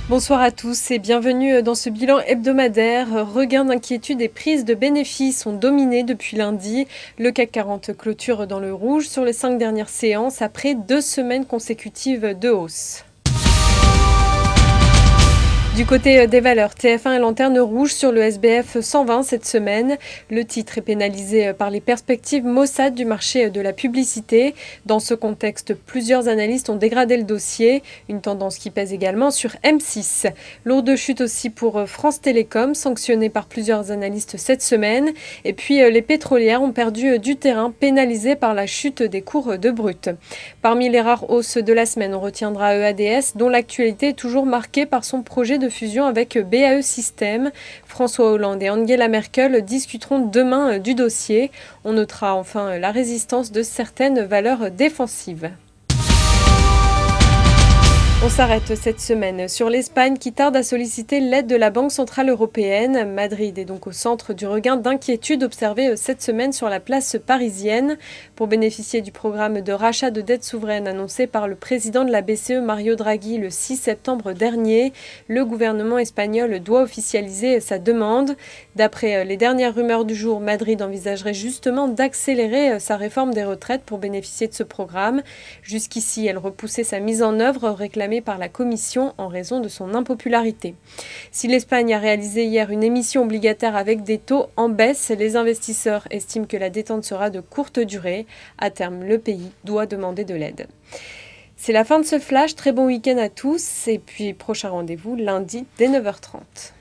Bonsoir à tous et bienvenue dans ce bilan hebdomadaire. Regain d'inquiétude et prise de bénéfices ont dominé depuis lundi. Le CAC 40 clôture dans le rouge sur les 5 dernières séances après 2 semaines consécutives de hausse. Du côté des valeurs, TF1 est lanterne rouge sur le SBF 120 cette semaine. Le titre est pénalisé par les perspectives maussades du marché de la publicité. Dans ce contexte, plusieurs analystes ont dégradé le dossier, une tendance qui pèse également sur M6. Lourde chute aussi pour France Télécom, sanctionnée par plusieurs analystes cette semaine. Et puis les pétrolières ont perdu du terrain, pénalisées par la chute des cours de brut. Parmi les rares hausses de la semaine, on retiendra EADS, dont l'actualité est toujours marquée par son projet de fusion avec BAE Systems. François Hollande et Angela Merkel discuteront demain du dossier. On notera enfin la résistance de certaines valeurs défensives. On s'arrête cette semaine sur l'Espagne qui tarde à solliciter l'aide de la Banque centrale européenne. Madrid est donc au centre du regain d'inquiétude observé cette semaine sur la place parisienne. Pour bénéficier du programme de rachat de dette souveraine annoncé par le président de la BCE Mario Draghi le 6 septembre dernier, le gouvernement espagnol doit officialiser sa demande. D'après les dernières rumeurs du jour, Madrid envisagerait justement d'accélérer sa réforme des retraites pour bénéficier de ce programme. Jusqu'ici, elle repoussait sa mise en œuvre, réclamée par la Commission en raison de son impopularité. Si l'Espagne a réalisé hier une émission obligataire avec des taux en baisse, les investisseurs estiment que la détente sera de courte durée. À terme, le pays doit demander de l'aide. C'est la fin de ce flash, très bon week-end à tous et puis prochain rendez-vous lundi dès 9h30.